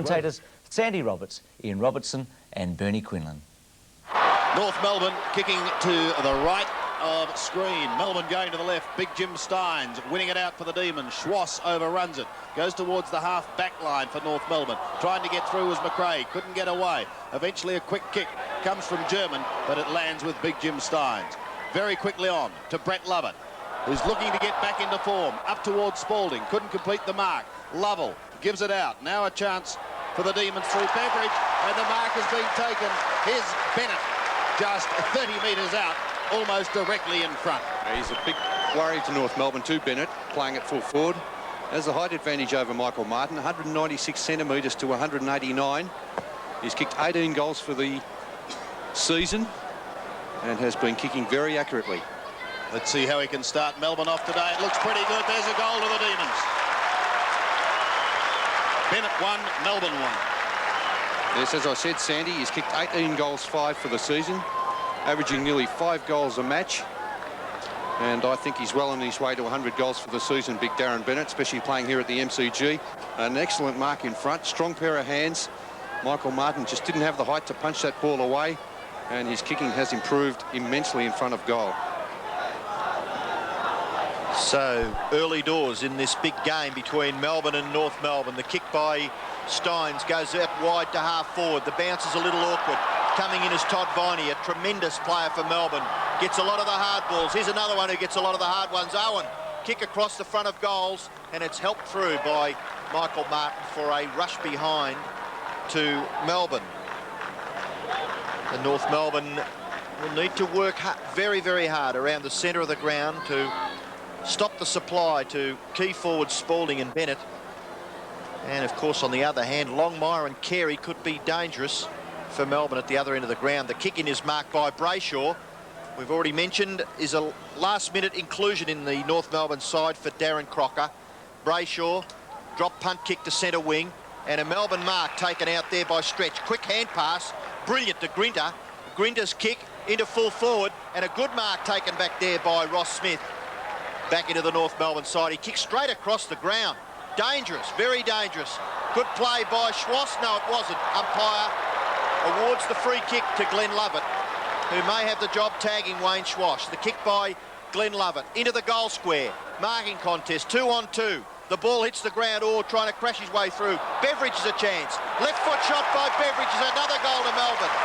Commentators Sandy Roberts, Ian Robertson and Bernie Quinlan. North Melbourne kicking to the right of screen. Melbourne going to the left. Big Jim Stynes winning it out for the Demons. Schwass overruns it. Goes towards the half back line for North Melbourne. Trying to get through was McRae. Couldn't get away. Eventually a quick kick comes from German, but it lands with Big Jim Stynes. Very quickly on to Brett Lovett, who's looking to get back into form. Up towards Spalding. Couldn't complete the mark. Lovell gives it out. Now a chance for the Demons through Beveridge, and the mark has been taken. Here's Bennett, just 30 metres out, almost directly in front. He's a big worry to North Melbourne too, Bennett, playing at full forward. Has the height advantage over Michael Martin, 196 centimetres to 189. He's kicked 18 goals for the season and has been kicking very accurately. Let's see how he can start Melbourne off today. It looks pretty good. There's a goal to the Demons. Bennett 1, Melbourne 1. Yes, as I said, Sandy, he's kicked 18 goals, 5 for the season, averaging nearly 5 goals a match. And I think he's well on his way to 100 goals for the season, big Darren Bennett, especially playing here at the MCG. An excellent mark in front, strong pair of hands. Michael Martin just didn't have the height to punch that ball away, and his kicking has improved immensely in front of goal. So early doors in this big game between Melbourne and North Melbourne. The kick by Stynes goes out wide to half forward. The bounce is a little awkward. Coming in is Todd Viney, a tremendous player for Melbourne. Gets a lot of the hard balls. Here's another one who gets a lot of the hard ones. Owen, kick across the front of goals, and it's helped through by Michael Martin for a rush behind to Melbourne. And North Melbourne will need to work very, very hard around the centre of the ground to stop the supply to key forward Spalding and Bennett. And of course, on the other hand, Longmire and Carey could be dangerous for Melbourne at the other end of the ground. The kick in is marked by Brayshaw. We've already mentioned is a last-minute inclusion in the North Melbourne side for Darren Crocker. Brayshaw, drop punt kick to centre wing, and a Melbourne mark taken out there by Stretch. Quick hand pass, brilliant to Grinter. Grinter's kick into full forward, and a good mark taken back there by Ross Smith. Back into the North Melbourne side. He kicks straight across the ground. Dangerous, very dangerous. Good play by Schwass. No, it wasn't. Umpire awards the free kick to Glenn Lovett, who may have the job tagging Wayne Schwass. The kick by Glenn Lovett into the goal square. Marking contest, 2-on-2. The ball hits the ground, or trying to crash his way through. Beveridge is a chance. Left foot shot by Beveridge is another goal to Melbourne.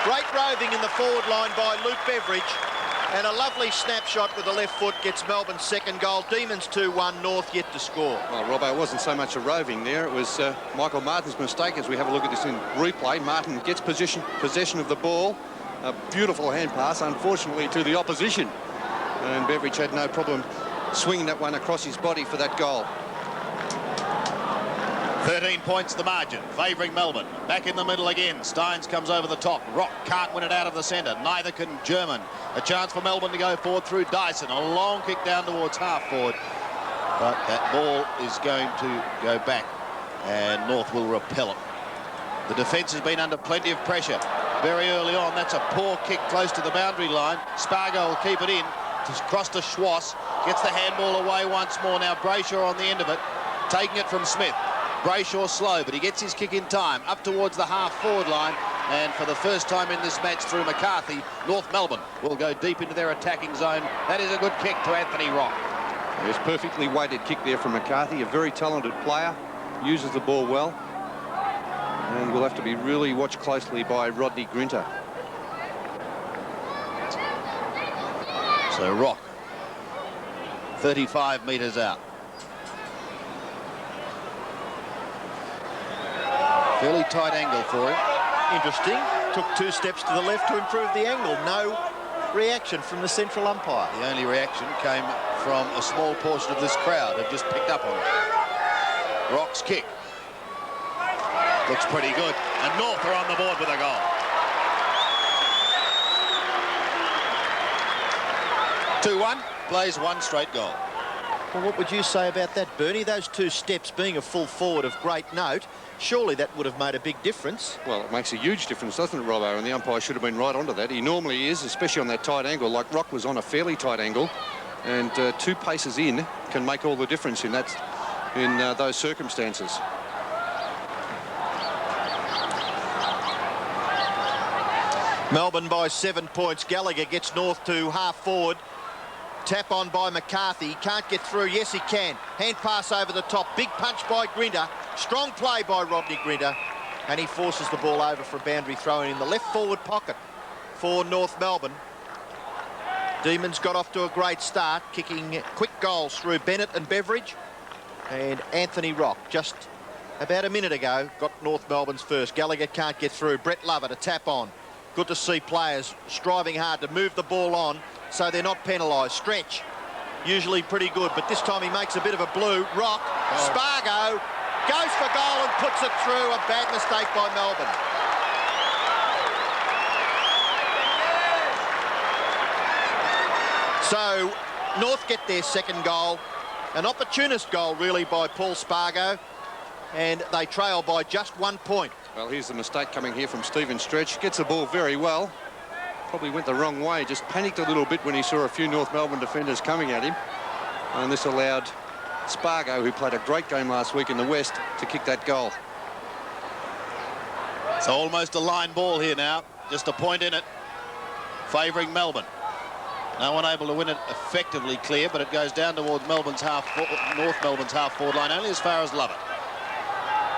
Great roving in the forward line by Luke Beveridge. And a lovely snapshot with the left foot gets Melbourne's second goal. Demons 2-1, North yet to score. Well, Robbo, it wasn't so much a roving there. It was Michael Martin's mistake. As we have a look at this in replay, Martin gets possession of the ball. A beautiful hand pass, unfortunately, to the opposition. And Beveridge had no problem swinging that one across his body for that goal. 13 points the margin, favouring Melbourne. Back in the middle again. Stynes comes over the top. Rock can't win it out of the centre. Neither can German. A chance for Melbourne to go forward through Dyson. A long kick down towards half forward. But that ball is going to go back, and North will repel it. The defence has been under plenty of pressure very early on. That's a poor kick close to the boundary line. Spargo will keep it in. Cross to Schwass. Gets the handball away once more. Now Brayshaw on the end of it. Taking it from Smith. Brayshaw slow, but he gets his kick in time, up towards the half-forward line, and for the first time in this match through McCarthy, North Melbourne will go deep into their attacking zone. That is a good kick to Anthony Rock. There's perfectly weighted kick there from McCarthy, a very talented player, uses the ball well, and will have to be really watched closely by Rodney Grinter. So Rock, 35 metres out. Fairly tight angle for him. Interesting. Took 2 steps to the left to improve the angle. No reaction from the central umpire. The only reaction came from a small portion of this crowd who've just picked up on it. Rock's kick. Looks pretty good. And North are on the board with a goal. 2-1, plays 1 straight goal. Well, what would you say about that, Bernie? Those 2 steps being a full forward of great note, surely that would have made a big difference. Well, it makes a huge difference, doesn't it, Robbo? And the umpire should have been right onto that. He normally is, especially on that tight angle, like Rock was on a fairly tight angle. And 2 paces in can make all the difference in that in those circumstances. Melbourne by 7 points. Gallagher gets North to half forward. Tap on by McCarthy. Can't get through. Yes, he can. Hand pass over the top. Big punch by Grinter. Strong play by Rodney Grinter. And he forces the ball over for a boundary throw in the left forward pocket for North Melbourne. Demons got off to a great start, kicking quick goals through Bennett and Beveridge. And Anthony Rock, just about a minute ago, got North Melbourne's first. Gallagher can't get through. Brett Lovett, a tap on. Good to see players striving hard to move the ball on so they're not penalised. Stretch, usually pretty good, but this time he makes a bit of a blue. Rock, Spargo, goes for goal and puts it through. A bad mistake by Melbourne. So North get their second goal. An opportunist goal, really, by Paul Spargo. And they trail by just 1 point. Well, here's the mistake coming here from Stephen Stretch. Gets the ball very well. Probably went the wrong way. Just panicked a little bit when he saw a few North Melbourne defenders coming at him. And this allowed Spargo, who played a great game last week in the West, to kick that goal. It's almost a line ball here now. Just a point in it, favouring Melbourne. No one able to win it effectively clear, but it goes down towards Melbourne's North Melbourne's half forward line, only as far as Lovett.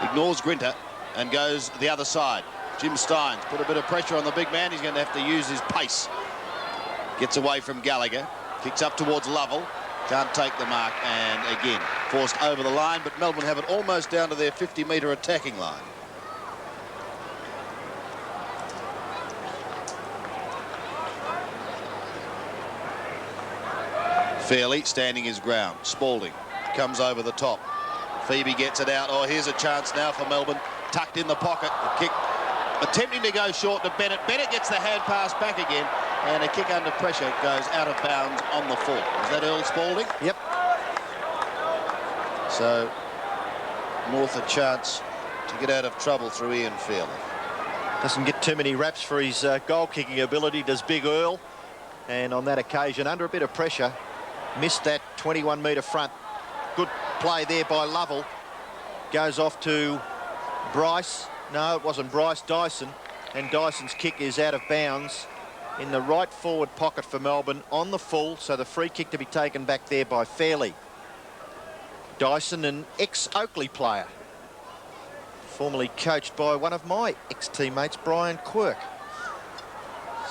Ignores Grinter and goes the other side. Jim Stynes put a bit of pressure on the big man. He's going to have to use his pace. Gets away from Gallagher. Kicks up towards Lovell. Can't take the mark, and again forced over the line, but Melbourne have it almost down to their 50-metre attacking line. Fairley standing his ground. Spalding comes over the top. Febey gets it out. Oh, here's a chance now for Melbourne. Tucked in the pocket. A kick attempting to go short to Bennett. Bennett gets the hand pass back again, and a kick under pressure goes out of bounds on the full. Is that Earl Spalding? Yep. So North a chance to get out of trouble through Ian Fairley. Doesn't get too many raps for his goal-kicking ability, does Big Earl. And on that occasion, under a bit of pressure, missed that 21-metre front. Good play there by Lovell. Goes off to Bryce. No, it wasn't Bryce, Dyson. And Dyson's kick is out of bounds in the right forward pocket for Melbourne on the full. So the free kick to be taken back there by Fairley. Dyson, an ex-Oakley player. Formerly coached by one of my ex-teammates, Brian Quirk.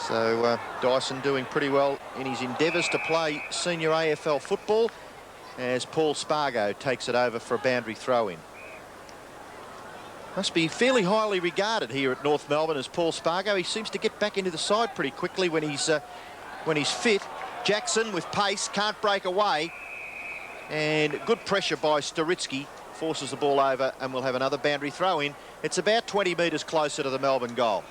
So Dyson doing pretty well in his endeavours to play senior AFL football, as Paul Spargo takes it over for a boundary throw-in. Must be fairly highly regarded here at North Melbourne as Paul Spargo. He seems to get back into the side pretty quickly when he's fit. Jackson with pace, can't break away, and good pressure by Storitsky forces the ball over, and we'll have another boundary throw-in. It's about 20 metres closer to the Melbourne goal.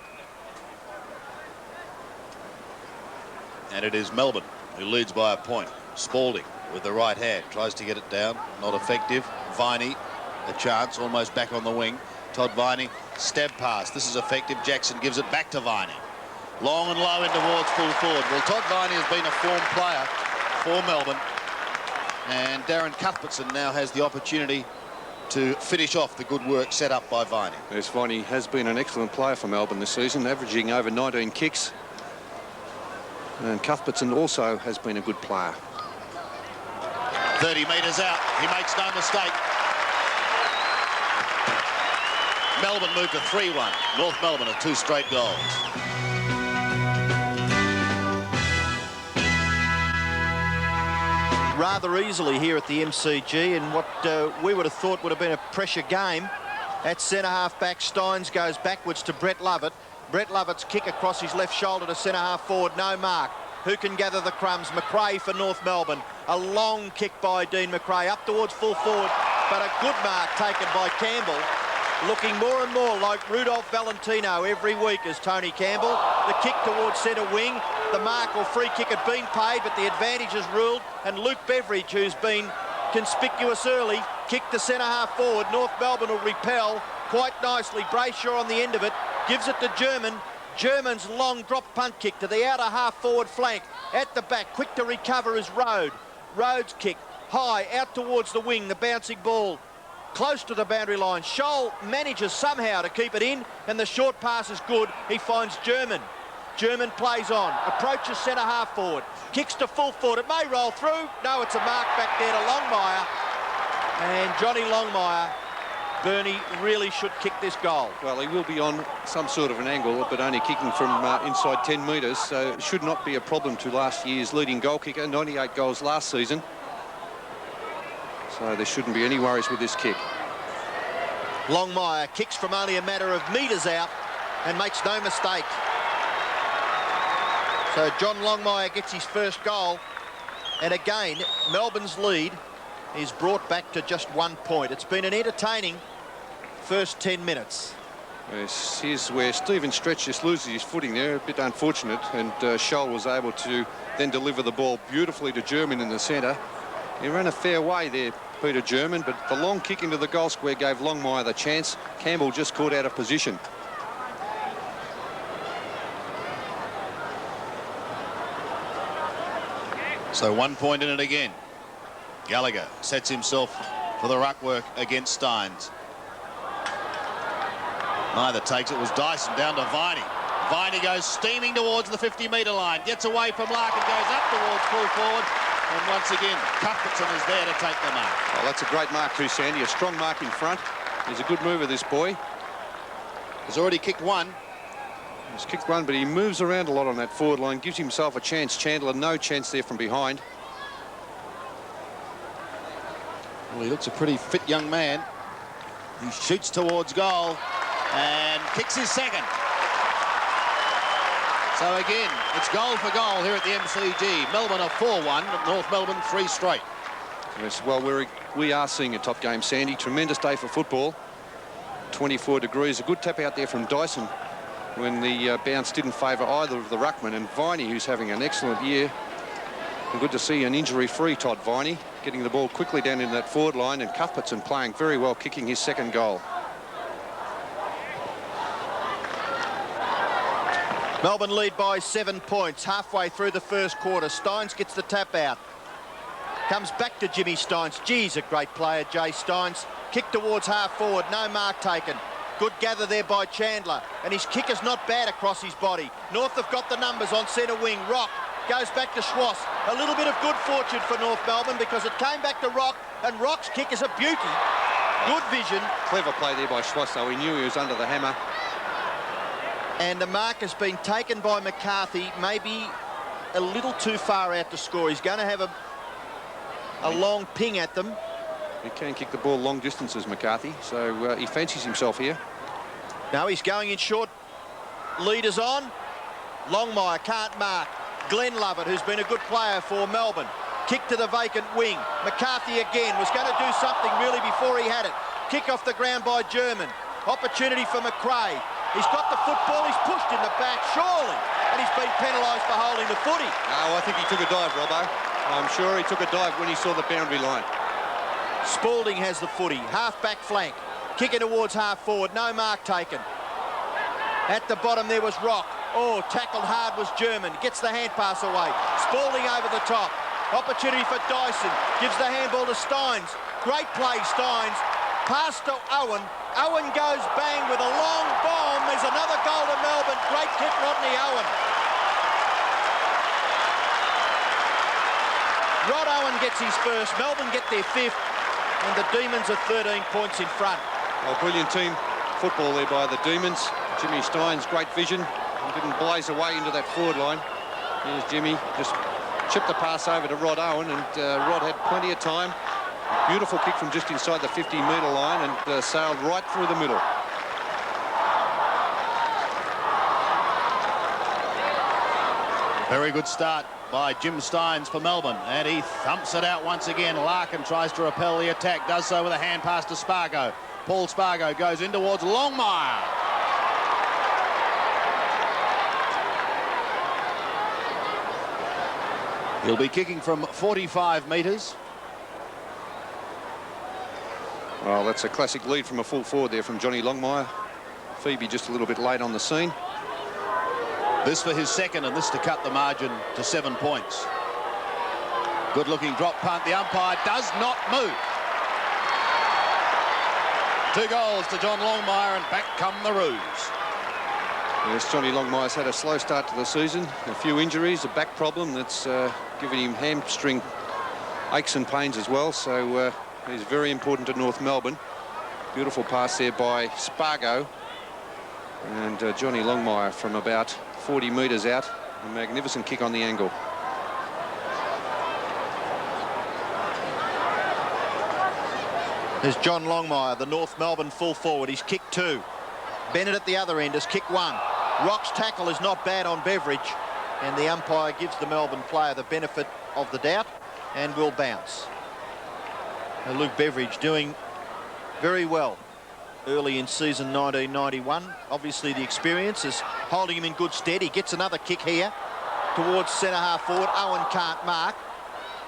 And it is Melbourne who leads by a point. Spalding with the right hand tries to get it down, not effective. Viney, a chance, almost back on the wing. Todd Viney, stab pass. This is effective. Jackson gives it back to Viney. Long and low in towards full forward. Well, Todd Viney has been a form player for Melbourne, and Darren Cuthbertson now has the opportunity to finish off the good work set up by Viney. Yes, Viney has been an excellent player for Melbourne this season, averaging over 19 kicks. And Cuthbertson also has been a good player. 30 metres out. He makes no mistake. Melbourne moved to 3-1. North Melbourne are 2 straight goals. Rather easily here at the MCG, and what we would have thought would have been a pressure game. At centre-half back, Stynes goes backwards to Brett Lovett. Brett Lovett's kick across his left shoulder to centre-half forward, no mark. Who can gather the crumbs? McRae for North Melbourne. A long kick by Dean McRae up towards full forward, but a good mark taken by Campbell. Looking more and more like Rudolph Valentino every week as Tony Campbell. The kick towards centre wing. The mark or free kick had been paid, but the advantage is ruled. And Luke Beveridge, who's been conspicuous early, kicked to centre-half forward. North Melbourne will repel quite nicely. Brayshaw on the end of it. Gives it to German. German's long drop punt kick to the outer half forward flank. At the back, quick to recover is Rhodes. Rhodes' kick high, out towards the wing, the bouncing ball close to the boundary line. Scholl manages somehow to keep it in, and the short pass is good. He finds German. German plays on, approaches centre half forward, kicks to full forward. It may roll through. No, it's a mark back there to Longmire. And Johnny Longmire, Bernie really should kick this goal. Well, he will be on some sort of an angle, but only kicking from inside 10 metres, so it should not be a problem to last year's leading goal kicker, 98 goals last season. So there shouldn't be any worries with this kick. Longmire kicks from only a matter of metres out and makes no mistake. So John Longmire gets his first goal. And again, Melbourne's lead is brought back to just 1 point. It's been an entertaining first 10 minutes. Yes, here's where Stephen Stretch just loses his footing there, a bit unfortunate, and Scholl was able to then deliver the ball beautifully to German in the centre. He ran a fair way there, Peter German, but the long kick into the goal square gave Longmire the chance. Campbell just caught out of position. So 1 point in it again. Gallagher sets himself for the ruck work against Stynes. Neither takes it. Was Dyson down to Viney. Viney goes steaming towards the 50-metre line. Gets away from Larkin, goes up towards full forward. And once again, Cuthbertson is there to take the mark. Well, that's a great mark too, Sandy. A strong mark in front. He's a good mover, this boy. He's already kicked one. He's kicked one, but he moves around a lot on that forward line. Gives himself a chance. Chandler, no chance there from behind. Well, he looks a pretty fit young man. He shoots towards goal and kicks his second. So again, it's goal for goal here at the MCG. Melbourne are 4-1, North Melbourne 3 straight. Yes, well, we are seeing a top game, Sandy. Tremendous day for football. 24 degrees. A good tap out there from Dyson when the bounce didn't favour either of the ruckmen. And Viney, who's having an excellent year. And good to see an injury-free Todd Viney getting the ball quickly down in that forward line, and Cuthbertson playing very well, kicking his second goal. Melbourne lead by 7 points halfway through the first quarter. Stynes gets the tap out. Comes back to Jimmy Stynes. Geez, a great player, Jay Stynes. Kick towards half forward, no mark taken. Good gather there by Chandler, and his kick is not bad across his body. North have got the numbers on centre wing. Rock goes back to Schwass. A little bit of good fortune for North Melbourne because it came back to Rock, and Rock's kick is a beauty. Good vision. Clever play there by Schwass, though. He knew he was under the hammer. And the mark has been taken by McCarthy, maybe a little too far out to score. He's going to have a long ping at them. He can kick the ball long distances, McCarthy, so he fancies himself here. Now he's going in short. Leaders on. Longmire can't mark. Glenn Lovett, who's been a good player for Melbourne. Kick to the vacant wing. McCarthy again was going to do something really before he had it. Kick off the ground by German. Opportunity for McRae. He's got the football. He's pushed in the back, surely. And he's been penalised for holding the footy. Oh, I think he took a dive, Robbo. I'm sure he took a dive when he saw the boundary line. Spalding has the footy. Half-back flank. Kicking towards half-forward. No mark taken. At the bottom there was Rock. Oh, tackled hard was German. Gets the hand pass away. Spalding over the top. Opportunity for Dyson. Gives the handball to Stynes. Great play, Stynes. Pass to Owen. Owen goes bang with a long bomb. There's another goal to Melbourne. Great kick, Rodney Owen. Rod Owen gets his first. Melbourne get their fifth. And the Demons are 13 points in front. Well, brilliant team football there by the Demons. Jimmy Stynes, great vision. He didn't blaze away into that forward line. Here's Jimmy, just chipped the pass over to Rod Owen, and Rod had plenty of time. Beautiful kick from just inside the 50-metre line and sailed right through the middle. Very good start by Jim Stynes for Melbourne, and he thumps it out once again. Larkin tries to repel the attack, does so with a hand pass to Spargo. Paul Spargo goes in towards Longmire. He'll be kicking from 45 metres. Well, that's a classic lead from a full forward there from Johnny Longmire. Febey just a little bit late on the scene. This for his second, and this to cut the margin to 7 points. Good-looking drop punt. The umpire does not move. 2 goals to John Longmire, and back come the Roos. Yes, Johnny Longmire's had a slow start to the season. A few injuries, a back problem that's given him hamstring aches and pains as well. So he's very important to North Melbourne. Beautiful pass there by Spargo. And Johnny Longmire from about 40 metres out. A magnificent kick on the angle. There's John Longmire, the North Melbourne full forward. He's kicked 2. Bennett at the other end has kicked 1. Rock's tackle is not bad on Beveridge, and the umpire gives the Melbourne player the benefit of the doubt and will bounce. Now Luke Beveridge doing very well early in season 1991. Obviously the experience is holding him in good stead. He gets another kick here towards centre half forward. Owen can't mark.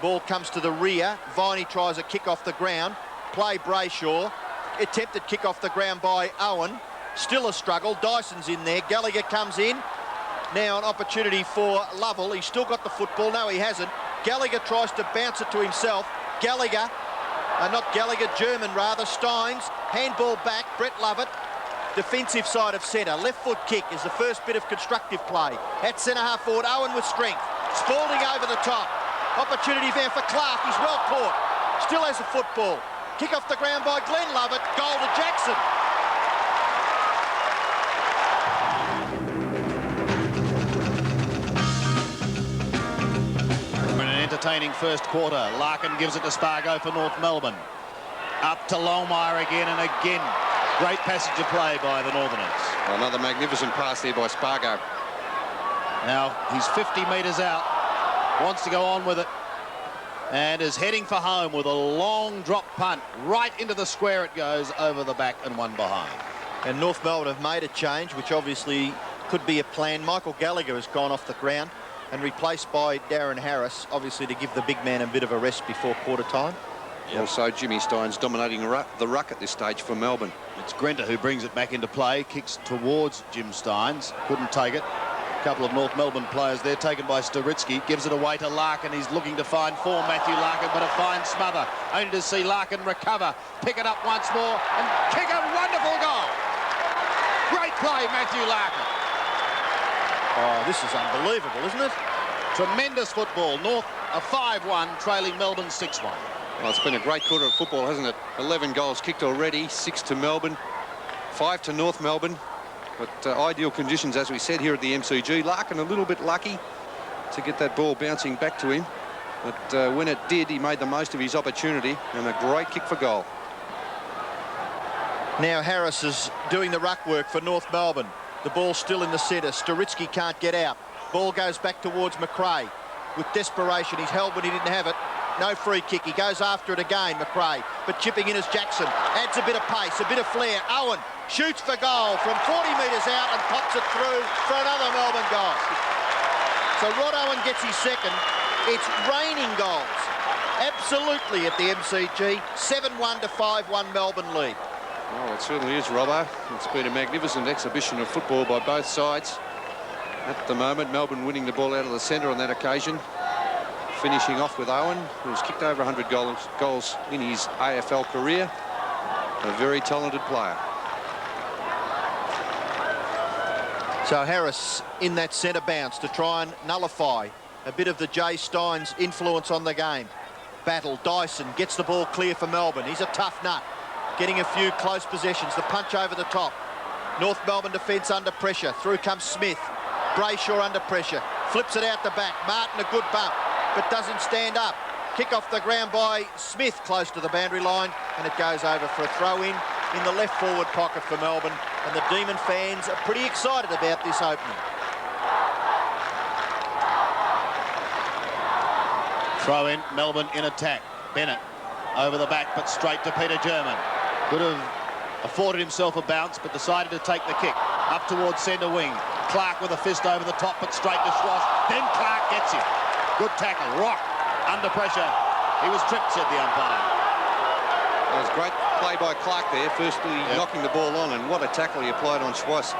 Ball comes to the rear. Viney tries a kick off the ground. Play Brayshaw. Attempted kick off the ground by Owen. Still a struggle. Dyson's in there. Gallagher comes in. Now an opportunity for Lovell. He's still got the football. No, he hasn't. Gallagher tries to bounce it to himself. Gallagher, not Gallagher, German rather. Stynes. Handball back. Brett Lovett. Defensive side of centre. Left foot kick is the first bit of constructive play. At centre half forward, Owen with strength. Spalding over the top. Opportunity there for Clark. He's well caught. Still has a football. Kick off the ground by Glenn Lovett. Goal to Jackson. In an entertaining first quarter, Larkin gives it to Spargo for North Melbourne. Up to Longmire again and again. Great passage of play by the Northerners. Another magnificent pass there by Spargo. Now he's 50 metres out. Wants to go on with it. And is heading for home with a long drop punt. Right into the square it goes, over the back and one behind. And North Melbourne have made a change, which obviously could be a plan. Michael Gallagher has gone off the ground and replaced by Darren Harris, obviously to give the big man a bit of a rest before quarter time. Yep. Also, Jimmy Stynes dominating the ruck at this stage for Melbourne. It's Grenter who brings it back into play, kicks towards Jim Stynes, couldn't take it. A couple of North Melbourne players there, taken by Storitsky, gives it away to Larkin. He's looking to find form, Matthew Larkin, but a fine smother. Only to see Larkin recover, pick it up once more, and kick a wonderful goal. Great play, Matthew Larkin. Oh, this is unbelievable, isn't it? Tremendous football. North a 5-1, trailing Melbourne 6-1. Well, it's been a great quarter of football, hasn't it? 11 goals kicked already, 6 to Melbourne, 5 to North Melbourne. But ideal conditions, as we said, here at the MCG. Larkin a little bit lucky to get that ball bouncing back to him. But when it did, he made the most of his opportunity, and a great kick for goal. Now Harris is doing the ruck work for North Melbourne. The ball's still in the centre. Storitsky can't get out. Ball goes back towards McRae. With desperation, he's held when he didn't have it. No free kick. He goes after it again, McRae. But chipping in is Jackson. Adds a bit of pace, a bit of flair. Owen shoots for goal from 40 metres out and pops it through for another Melbourne goal. So Rod Owen gets his second. It's raining goals. Absolutely at the MCG. 7-1 to 5-1 Melbourne lead. Well, it certainly is, Robbo. It's been a magnificent exhibition of football by both sides. At the moment, Melbourne winning the ball out of the centre on that occasion. Finishing off with Owen, who's kicked over 100 goals in his AFL career. A very talented player. So Harris in that centre bounce to try and nullify a bit of the Jay Stynes influence on the game. Battle, Dyson gets the ball clear for Melbourne. He's a tough nut, getting a few close possessions. The punch over the top. North Melbourne defence under pressure. Through comes Smith. Brayshaw under pressure. Flips it out the back. Martin a good bump, but doesn't stand up. Kick off the ground by Smith close to the boundary line, and it goes over for a throw-in the left forward pocket for Melbourne, and the Demon fans are pretty excited about this opening. Throw in, Melbourne in attack. Bennett over the back, but straight to Peter German. Could have afforded himself a bounce, but decided to take the kick. Up towards centre wing. Clark with a fist over the top, but straight to Schwass. Then Clark gets him. Good tackle. Rock under pressure. He was tripped, said the umpire. That was great play by Clark there. Firstly, knocking the ball on, and what a tackle he applied on Schwass.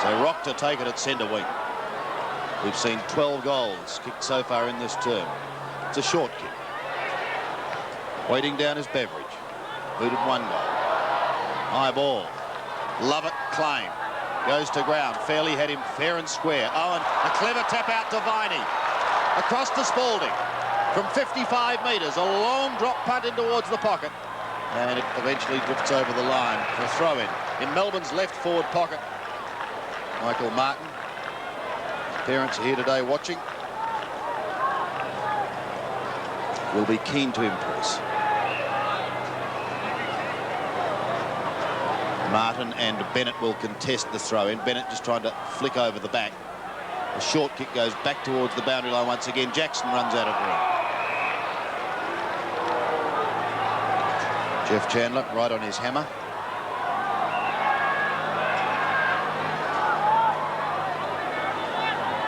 So Rock to take it at centre wing. We've seen 12 goals kicked so far in this term. It's a short kick. Waiting down is Beveridge. Booted 1 goal. High ball. Lovell claim. Goes to ground. Fairly had him fair and square. Owen, a clever tap out to Viney. Across to Spalding. From 55 metres, a long drop punt in towards the pocket. And it eventually drifts over the line for a throw-in. In Melbourne's left forward pocket, Michael Martin. Parents are here today watching. Will be keen to impress. Martin and Bennett will contest the throw-in. Bennett just trying to flick over the back. The short kick goes back towards the boundary line once again. Jackson runs out of room. Jeff Chandler right on his hammer.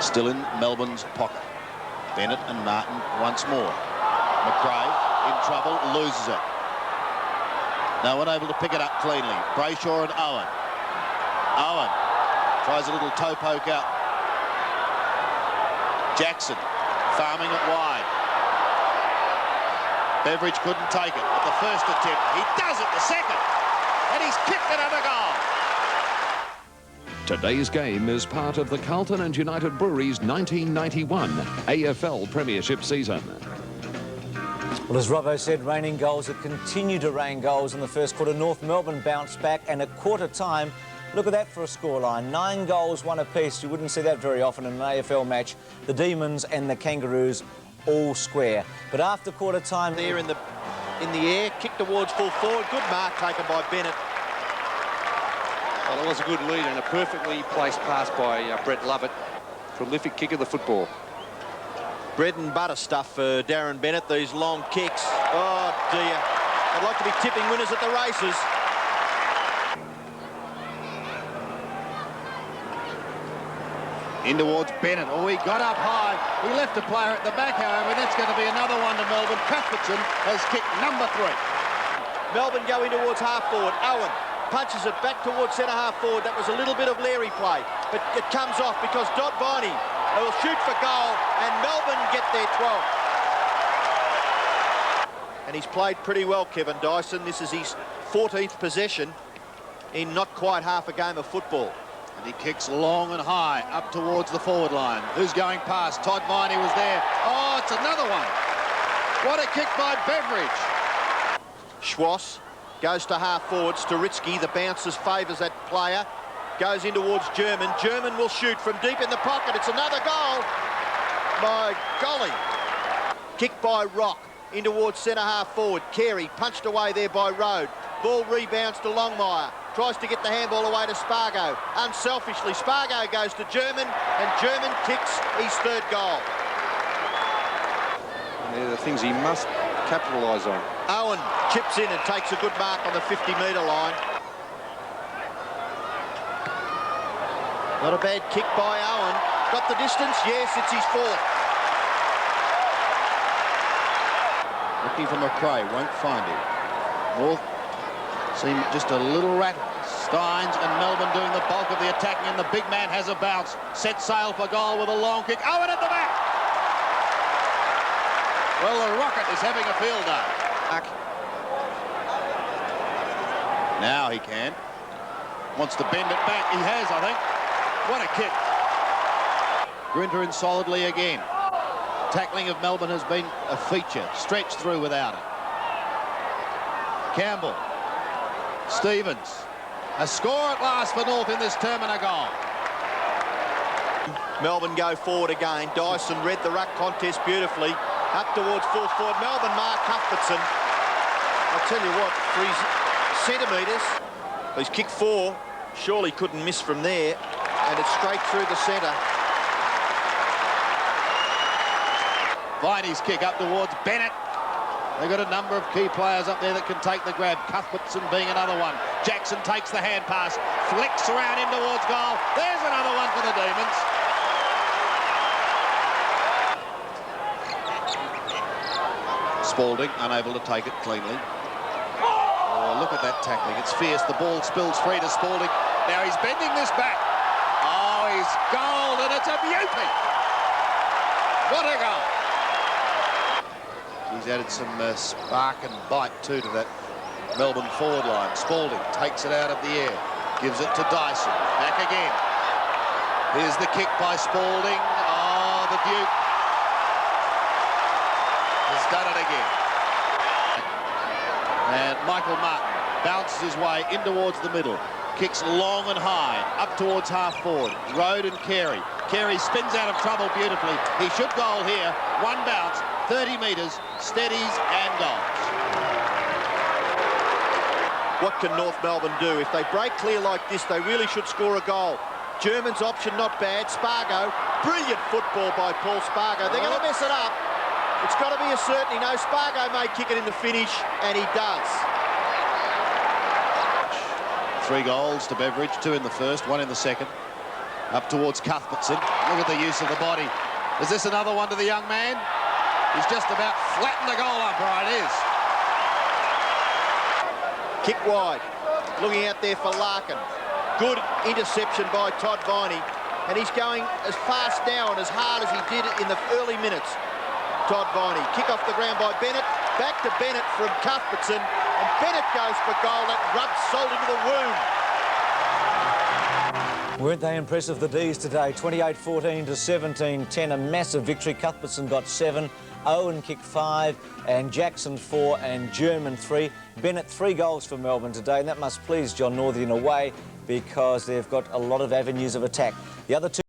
Still in Melbourne's pocket. Bennett and Martin once more. McRae in trouble, loses it. No one able to pick it up cleanly. Brayshaw and Owen. Owen tries a little toe poke out. Jackson farming it wide. Beveridge couldn't take it at the first attempt. He does it the second. And he's kicked another goal. Today's game is part of the Carlton and United Breweries 1991 AFL Premiership season. Well, as Robbo said, raining goals have continued to rain goals in the first quarter. North Melbourne bounced back, and at quarter time, look at that for a scoreline. 9 goals, 1 apiece. You wouldn't see that very often in an AFL match. The Demons and the Kangaroos all square. But after quarter time... There in the air, kick towards full forward. Good mark taken by Bennett. Well, it was a good lead and a perfectly placed pass by Brett Lovett. Prolific kick of the football. Bread and butter stuff for Darren Bennett, these long kicks. Oh, dear. I'd like to be tipping winners at the races. In towards Bennett. Oh, he got up high. He left a player at the back, however. That's going to be another one to Melbourne. Cuthbertson has kicked number 3. Melbourne go in towards half forward. Owen punches it back towards centre half forward. That was a little bit of Leary play, but it comes off because Todd Viney will shoot for goal and Melbourne get their 12th. And he's played pretty well, Kevin Dyson. This is his 14th possession in not quite half a game of football. And he kicks long and high up towards the forward line. Who's going past? Todd Viney was there. Oh, it's another one. What a kick by Beveridge. Schwass goes to half forward. Staritsky, the bounces favours that player. Goes in towards German. German will shoot from deep in the pocket. It's another goal. By golly. Kick by Rock in towards centre half forward. Carey punched away there by Rode. Ball rebounds to Longmire. Tries to get the handball away to Spargo. Unselfishly, Spargo goes to German, and German kicks his 3rd goal. And they're the things he must capitalise on. Owen chips in and takes a good mark on the 50-metre line. Not a bad kick by Owen. Got the distance? Yes, it's his 4th. Looking for McRae, won't find him. North seem just a little rattled. Stynes and Melbourne doing the bulk of the attacking, and the big man has a bounce. Set sail for goal with a long kick. Owen at the back! Well, the Rocket is having a field day. Now he can. Wants to bend it back. He has, I think. What a kick. Grinter in solidly again. Tackling of Melbourne has been a feature. Stretched through without it. Campbell. Stevens. A score at last for North in this term and a goal. Melbourne go forward again. Dyson read the ruck contest beautifully. Up towards full forward. Melbourne mark Cuthbertson. I'll tell you what, 3 centimetres. He's kicked 4. Surely couldn't miss from there. And it's straight through the centre. Viney's kick up towards Bennett. They've got a number of key players up there that can take the grab. Cuthbertson being another one. Jackson takes the hand pass. Flicks around in towards goal. There's another one for the Demons. Spalding unable to take it cleanly. Oh, look at that tackling. It's fierce. The ball spills free to Spalding. Now he's bending this back. Oh, he's gold, and it's a beauty. What a goal! He's added some spark and bite too to that Melbourne forward line. Spalding takes it out of the air, gives it to Dyson. Back again. Here's the kick by Spalding. Oh, the Duke has done it again. And Michael Martin bounces his way in towards the middle. Kicks long and high, up towards half forward. Rode and Carey. Carey spins out of trouble beautifully. He should goal here. One bounce, 30 metres, steadies and goals. What can North Melbourne do? If they break clear like this, they really should score a goal. German's option not bad. Spargo, brilliant football by Paul Spargo. They're going to mess it up. It's got to be a certainty. No, Spargo may kick it in the finish, and he does. 3 goals to Beveridge, 2 in the first, 1 in the second. Up towards Cuthbertson. Look at the use of the body. Is this another one to the young man? He's just about flattened the goal upright. It is. Kick wide. Looking out there for Larkin. Good interception by Todd Viney. And he's going as fast now and as hard as he did in the early minutes. Todd Viney. Kick off the ground by Bennett. Back to Bennett from Cuthbertson. And Bennett goes for goal. That rubs salt into the wound. Weren't they impressive, the D's today? 28-14 to 17-10, a massive victory. Cuthbertson got 7, Owen kicked 5, and Jackson 4, and German 3. Bennett 3 goals for Melbourne today, and that must please John Northey in a way because they've got a lot of avenues of attack. The other two